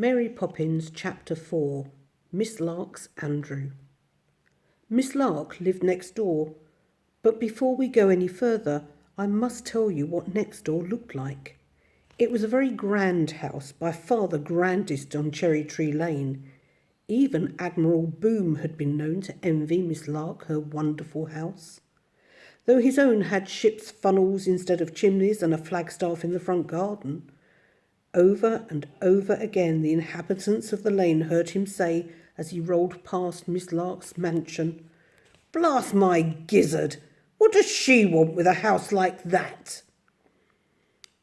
Mary Poppins, Chapter 4, Miss Lark's Andrew. Miss Lark lived next door, but before we go any further, I must tell you what next door looked like. It was a very grand house, by far the grandest on Cherry Tree Lane. Even Admiral Boom had been known to envy Miss Lark her wonderful house. Though his own had ship's funnels instead of chimneys and a flagstaff in the front garden. Over and over again the inhabitants of the lane heard him say as he rolled past Miss Lark's mansion, "Blast my gizzard! What does she want with a house like that?"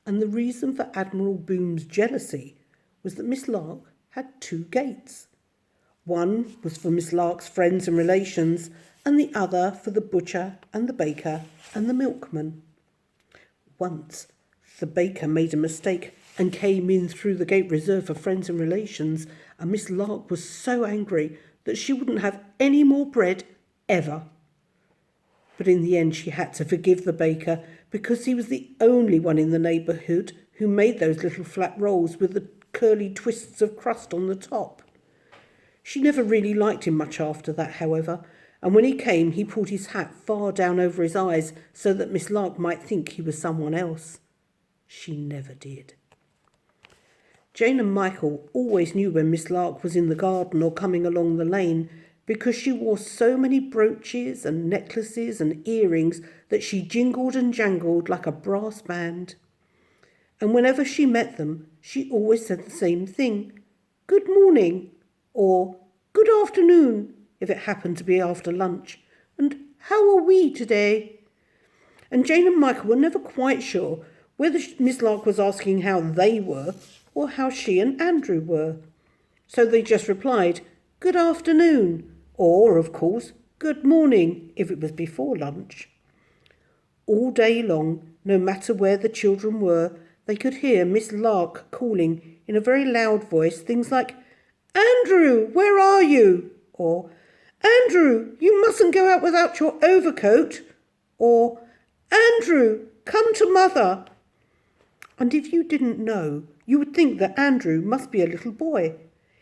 And the reason for Admiral Boom's jealousy was that Miss Lark had two gates. One was for Miss Lark's friends and relations, and the other for the butcher and the baker and the milkman. Once the baker made a mistake and came in through the gate reserved for friends and relations, and Miss Lark was so angry that she wouldn't have any more bread ever. But in the end she had to forgive the baker because he was the only one in the neighbourhood who made those little flat rolls with the curly twists of crust on the top. She never really liked him much after that, however, and when he came he pulled his hat far down over his eyes so that Miss Lark might think he was someone else. She never did. Jane and Michael always knew when Miss Lark was in the garden or coming along the lane because she wore so many brooches and necklaces and earrings that she jingled and jangled like a brass band. And whenever she met them, she always said the same thing, "Good morning," or "Good afternoon," if it happened to be after lunch, and "How are we today?" And Jane and Michael were never quite sure whether Miss Lark was asking how they were or how she and Andrew were. So they just replied, "Good afternoon," or, of course, "Good morning," if it was before lunch. All day long, no matter where the children were, they could hear Miss Lark calling in a very loud voice things like, "Andrew, where are you?" or "Andrew, you mustn't go out without your overcoat," or "Andrew, come to mother." And if you didn't know, you would think that Andrew must be a little boy.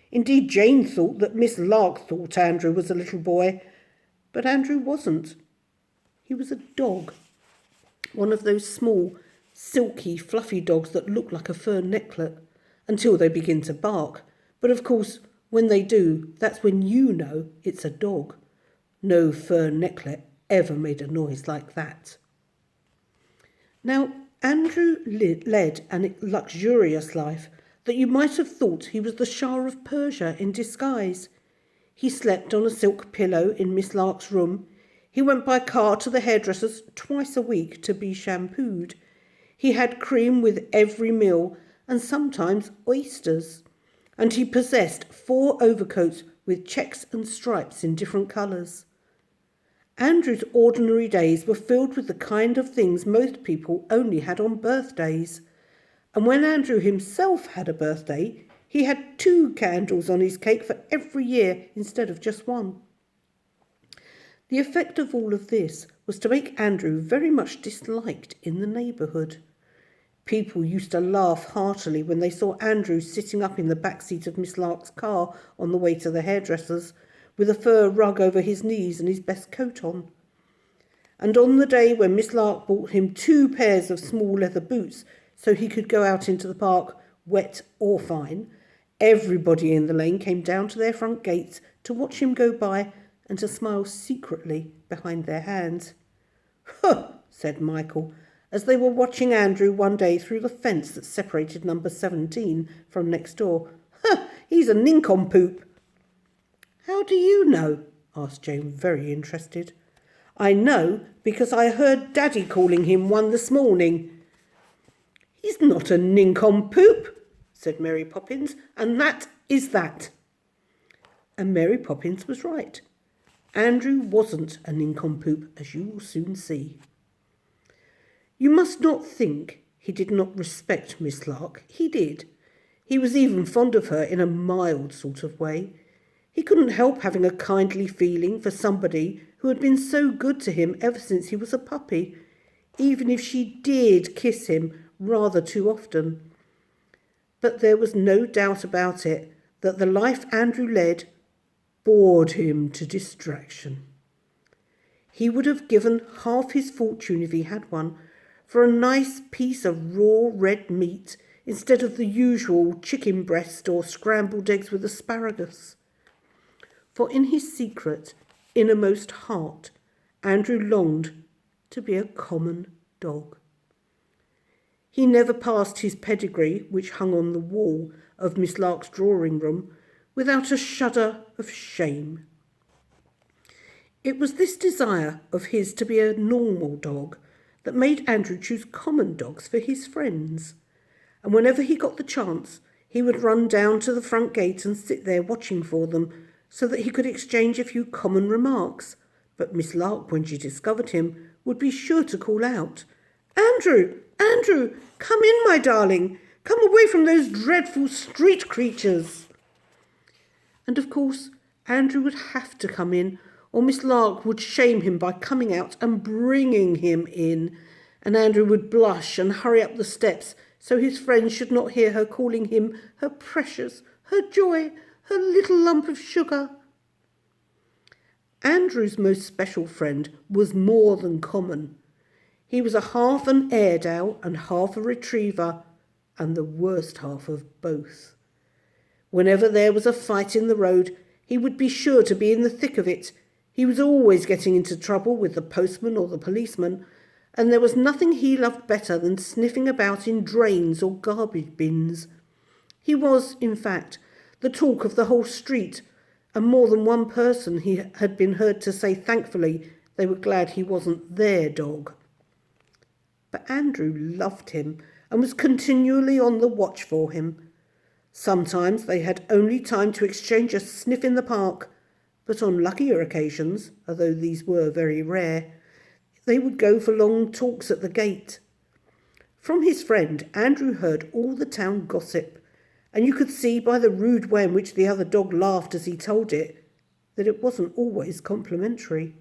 Indeed, Jane thought that Miss Lark thought Andrew was a little boy, but Andrew wasn't. He was a dog, one of those small, silky, fluffy dogs that look like a fur necklet, until they begin to bark. But of course, when they do, that's when you know it's a dog. No fur necklet ever made a noise like that. Now, Andrew led a luxurious life that you might have thought he was the Shah of Persia in disguise. He slept on a silk pillow in Miss Lark's room. He went by car to the hairdresser's twice a week to be shampooed. He had cream with every meal and sometimes oysters. And he possessed 4 overcoats with checks and stripes in different colours. Andrew's ordinary days were filled with the kind of things most people only had on birthdays. And when Andrew himself had a birthday, he had 2 candles on his cake for every year instead of just 1. The effect of all of this was to make Andrew very much disliked in the neighbourhood. People used to laugh heartily when they saw Andrew sitting up in the back seat of Miss Lark's car on the way to the hairdresser's, with a fur rug over his knees and his best coat on. And on the day when Miss Lark bought him 2 pairs of small leather boots so he could go out into the park, wet or fine, everybody in the lane came down to their front gates to watch him go by and to smile secretly behind their hands. "Huh," said Michael, as they were watching Andrew one day through the fence that separated number 17 from next door. "Huh, he's a nincompoop." "How do you know?" asked Jane, very interested. "I know because I heard Daddy calling him one this morning." "He's not a nincompoop," said Mary Poppins, "and that is that." And Mary Poppins was right. Andrew wasn't a nincompoop, as you will soon see. You must not think he did not respect Miss Lark. He did. He was even fond of her in a mild sort of way. He couldn't help having a kindly feeling for somebody who had been so good to him ever since he was a puppy, even if she did kiss him rather too often. But there was no doubt about it that the life Andrew led bored him to distraction. He would have given half his fortune, if he had one, for a nice piece of raw red meat instead of the usual chicken breast or scrambled eggs with asparagus. For in his secret, innermost heart, Andrew longed to be a common dog. He never passed his pedigree, which hung on the wall of Miss Lark's drawing room, without a shudder of shame. It was this desire of his to be a normal dog that made Andrew choose common dogs for his friends. And whenever he got the chance, he would run down to the front gate and sit there watching for them so that he could exchange a few common remarks. But Miss Lark, when she discovered him, would be sure to call out, "Andrew, Andrew, come in, my darling. Come away from those dreadful street creatures." And of course, Andrew would have to come in, or Miss Lark would shame him by coming out and bringing him in, and Andrew would blush and hurry up the steps so his friends should not hear her calling him her precious, her joy, her little lump of sugar. Andrew's most special friend was more than common. He was a half an Airedale and half a Retriever, and the worst half of both. Whenever there was a fight in the road, he would be sure to be in the thick of it. He was always getting into trouble with the postman or the policeman, and there was nothing he loved better than sniffing about in drains or garbage bins. He was, in fact, the talk of the whole street, and more than one person he had been heard to say thankfully they were glad he wasn't their dog. But Andrew loved him and was continually on the watch for him. Sometimes they had only time to exchange a sniff in the park, but on luckier occasions, although these were very rare, they would go for long talks at the gate. From his friend, Andrew heard all the town gossip, and you could see by the rude way in which the other dog laughed as he told it that it wasn't always complimentary.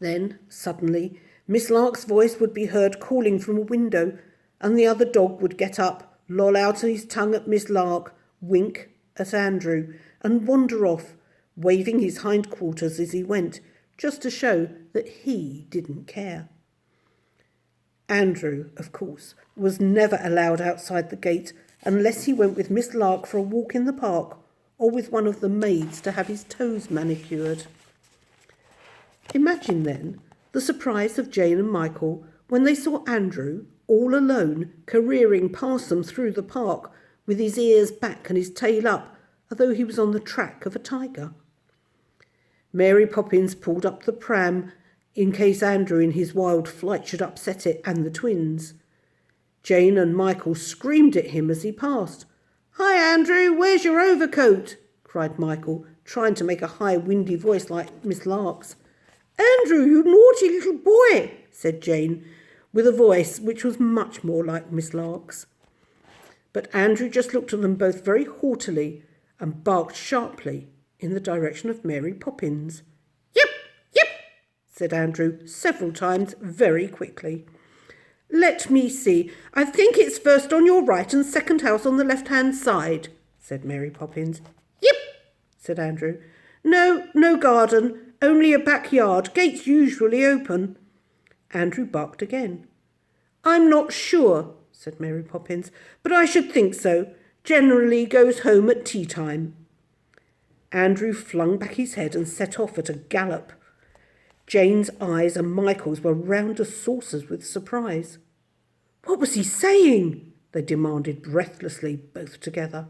Then, suddenly, Miss Lark's voice would be heard calling from a window, and the other dog would get up, loll out his tongue at Miss Lark, wink at Andrew, and wander off, waving his hindquarters as he went, just to show that he didn't care. Andrew, of course, was never allowed outside the gate unless he went with Miss Lark for a walk in the park or with one of the maids to have his toes manicured. Imagine then the surprise of Jane and Michael when they saw Andrew, all alone, careering past them through the park with his ears back and his tail up, as though he was on the track of a tiger. Mary Poppins pulled up the pram in case Andrew in his wild flight should upset it and the twins. Jane and Michael screamed at him as he passed. "Hi, Andrew, where's your overcoat?" cried Michael, trying to make a high, windy voice like Miss Lark's. "Andrew, you naughty little boy," said Jane, with a voice which was much more like Miss Lark's. But Andrew just looked at them both very haughtily and barked sharply in the direction of Mary Poppins. "Yip, yip," said Andrew several times very quickly. "Let me see. I think it's first on your right and second house on the left-hand side," said Mary Poppins. "Yip," said Andrew. No garden, only a backyard. Gates usually open." Andrew barked again. "I'm not sure," said Mary Poppins, "but I should think so. Generally goes home at tea time." Andrew flung back his head and set off at a gallop. Jane's eyes and Michael's were round as saucers with surprise. "What was he saying?" they demanded breathlessly, both together.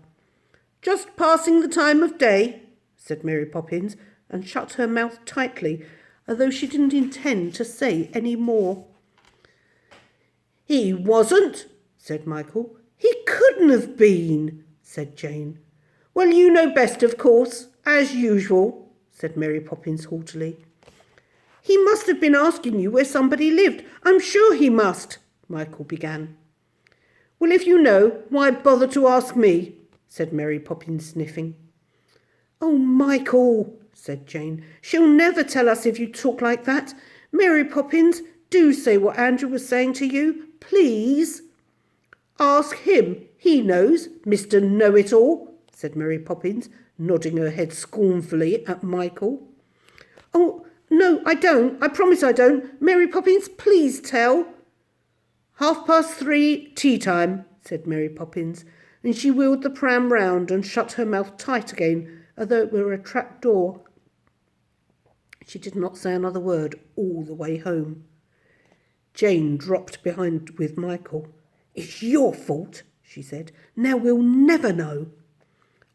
"Just passing the time of day," said Mary Poppins, and shut her mouth tightly, as though she didn't intend to say any more. "He wasn't," said Michael. "He couldn't have been," said Jane. "Well, you know best, of course, as usual," said Mary Poppins haughtily. "He must have been asking you where somebody lived. I'm sure he must," Michael began. "Well, if you know, why bother to ask me?" said Mary Poppins, sniffing. "Oh, Michael," said Jane, "she'll never tell us if you talk like that. Mary Poppins, do say what Andrew was saying to you, please." Ask him. He knows, Mr. Know-it-all, said Mary Poppins, nodding her head scornfully at Michael. Oh, no, I don't. I promise I don't. Mary Poppins, please tell. 3:30, tea time, said Mary Poppins, and she wheeled the pram round and shut her mouth tight again, as though it were a trap door. She did not say another word all the way home. Jane dropped behind with Michael. It's your fault, she said. Now we'll never know.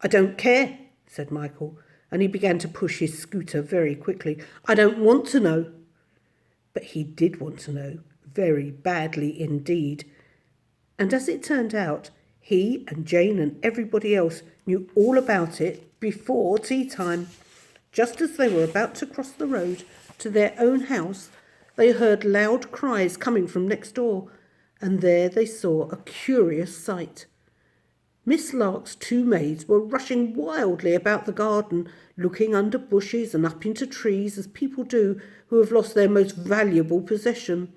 I don't care, said Michael, and he began to push his scooter very quickly. I don't want to know. But he did want to know, very badly indeed. And as it turned out, he and Jane and everybody else knew all about it before tea time. Just as they were about to cross the road to their own house, they heard loud cries coming from next door, and there they saw a curious sight. Miss Lark's two maids were rushing wildly about the garden, looking under bushes and up into trees as people do who have lost their most valuable possession.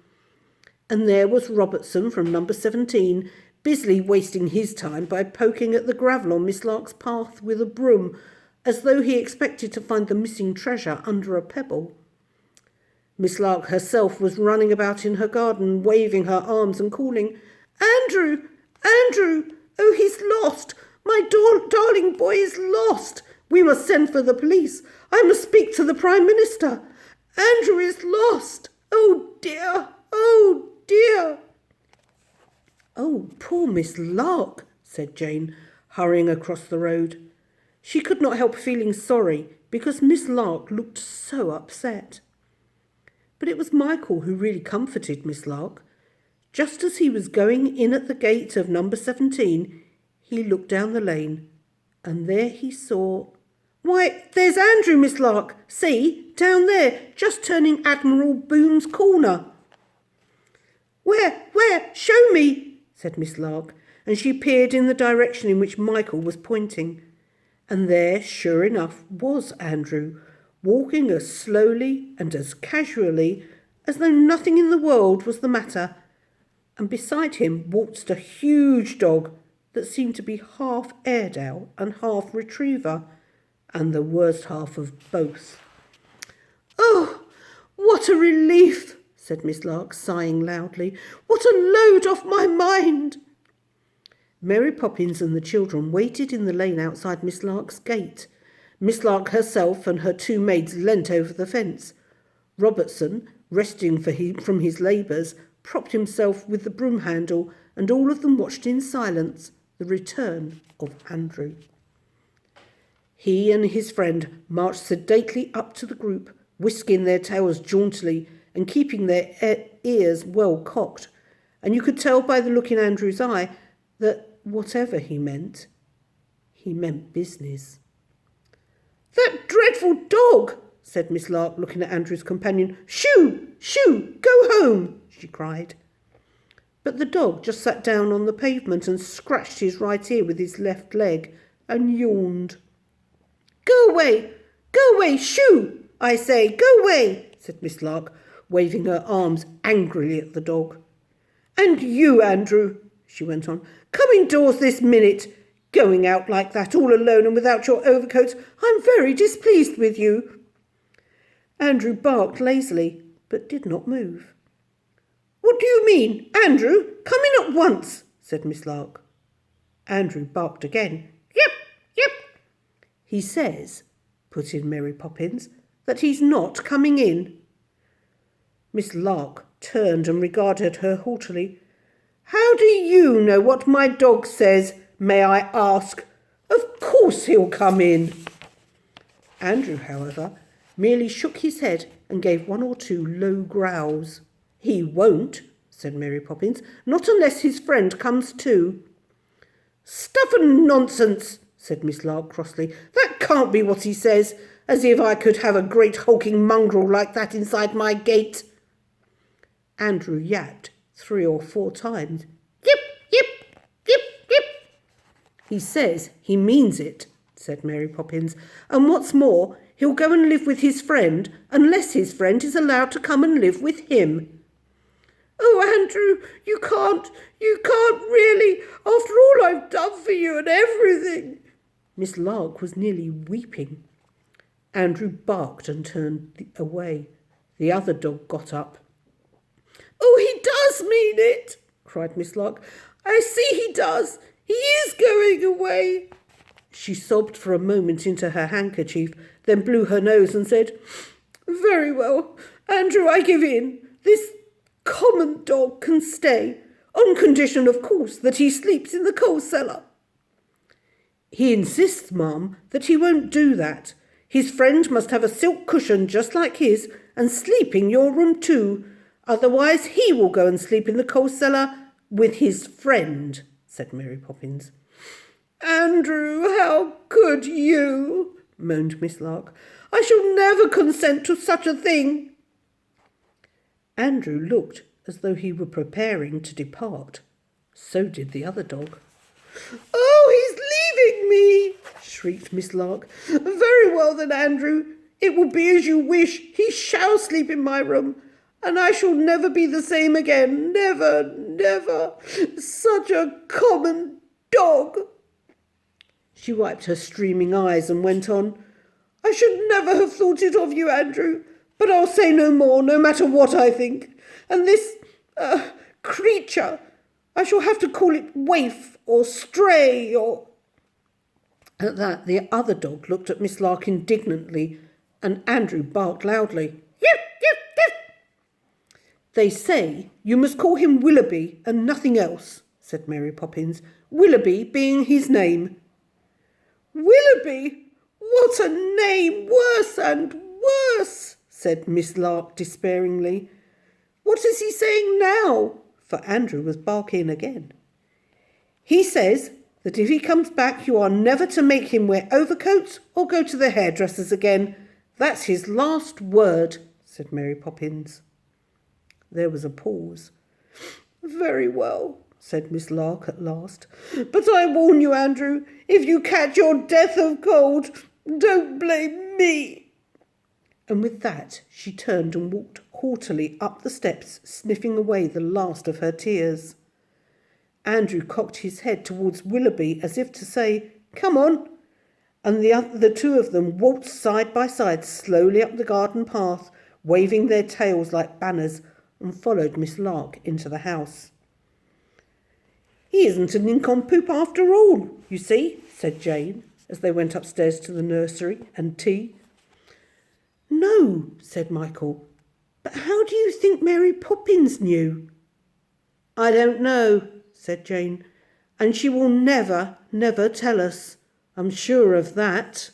And there was Robertson from number 17, busily wasting his time by poking at the gravel on Miss Lark's path with a broom, as though he expected to find the missing treasure under a pebble. Miss Lark herself was running about in her garden, waving her arms and calling, Andrew! Andrew! Oh, he's lost! My darling boy is lost! We must send for the police. I must speak to the Prime Minister. Andrew is lost! Oh dear! Oh dear! Oh, poor Miss Lark, said Jane, hurrying across the road. She could not help feeling sorry because Miss Lark looked so upset. But it was Michael who really comforted Miss Lark. Just as he was going in at the gate of number 17, he looked down the lane, and there he saw... Why, there's Andrew, Miss Lark. See, down there, just turning Admiral Boone's corner. Where? Show me, said Miss Lark, and she peered in the direction in which Michael was pointing. And there, sure enough, was Andrew, walking as slowly and as casually as though nothing in the world was the matter, and beside him waltzed a huge dog that seemed to be half Airedale and half Retriever, and the worst half of both. Oh, what a relief, said Miss Lark, sighing loudly. What a load off my mind! Mary Poppins and the children waited in the lane outside Miss Lark's gate. Miss Lark herself and her two maids leant over the fence. Robertson, resting from his labours, propped himself with the broom handle, and all of them watched in silence the return of Andrew. He and his friend marched sedately up to the group, whisking their tails jauntily and keeping their ears well cocked, and you could tell by the look in Andrew's eye that whatever he meant business. That dreadful dog, said Miss Lark, looking at Andrew's companion. Shoo! Shoo! Go home, she cried. But the dog just sat down on the pavement and scratched his right ear with his left leg and yawned. Go away, shoo! I say, go away, said Miss Lark, waving her arms angrily at the dog. And you, Andrew, she went on, come indoors this minute. Going out like that all alone and without your overcoat. I'm very displeased with you. Andrew barked lazily, but did not move. What do you mean, Andrew? Come in at once, said Miss Lark. Andrew barked again. Yep, yep. He says, put in Mary Poppins, that he's not coming in. Miss Lark turned and regarded her haughtily. How do you know what my dog says, may I ask? Of course he'll come in. Andrew, however, merely shook his head and gave one or two low growls. He won't, said Mary Poppins, not unless his friend comes too. Stuff and nonsense, said Miss Lark crossly. That can't be what he says, as if I could have a great hulking mongrel like that inside my gate. Andrew yapped 3 or 4 times. Yip, yip, yip, yip. He says he means it, said Mary Poppins, and what's more, he'll go and live with his friend unless his friend is allowed to come and live with him. Oh, Andrew, you can't really, after all I've done for you and everything." Miss Lark was nearly weeping. Andrew barked and turned away. The other dog got up. "Oh, he does mean it," cried Miss Lark. "I see he does. He is going away." She sobbed for a moment into her handkerchief, then blew her nose and said, "Very well, Andrew, I give in. This common dog can stay, on condition, of course, that he sleeps in the coal cellar." "He insists, ma'am, that he won't do that. His friend must have a silk cushion just like his and sleep in your room too. Otherwise he will go and sleep in the coal cellar with his friend," said Mary Poppins. "Andrew, how could you?" moaned Miss Lark. "I shall never consent to such a thing." Andrew looked as though he were preparing to depart. So did the other dog. "Oh, he's leaving me!" shrieked Miss Lark. "Very well then, Andrew. It will be as you wish. He shall sleep in my room, and I shall never be the same again. Never, never. Such a common dog." She wiped her streaming eyes and went on. "I should never have thought it of you, Andrew, but I'll say no more, no matter what I think. And this creature, I shall have to call it waif or stray or—" At that, the other dog looked at Miss Lark indignantly, and Andrew barked loudly. "Yip, yip, yip." "They say you must call him Willoughby and nothing else," said Mary Poppins, "Willoughby being his name." "Willoughby? What a name! Worse and worse," said Miss Lark despairingly. "What is he saying now?" For Andrew was barking again. "He says that if he comes back you are never to make him wear overcoats or go to the hairdresser's again. That's his last word," said Mary Poppins. There was a pause. "Very well," said Miss Lark at last. "But I warn you, Andrew, if you catch your death of cold, don't blame me." And with that she turned and walked haughtily up the steps, sniffing away the last of her tears. Andrew cocked his head towards Willoughby as if to say, "Come on," and the two of them waltzed side by side slowly up the garden path, waving their tails like banners, and followed Miss Lark into the house. "He isn't a nincompoop after all, you see," said Jane, as they went upstairs to the nursery and tea. "No," said Michael, "but how do you think Mary Poppins knew?" "I don't know," said Jane, "and she will never, never tell us. I'm sure of that."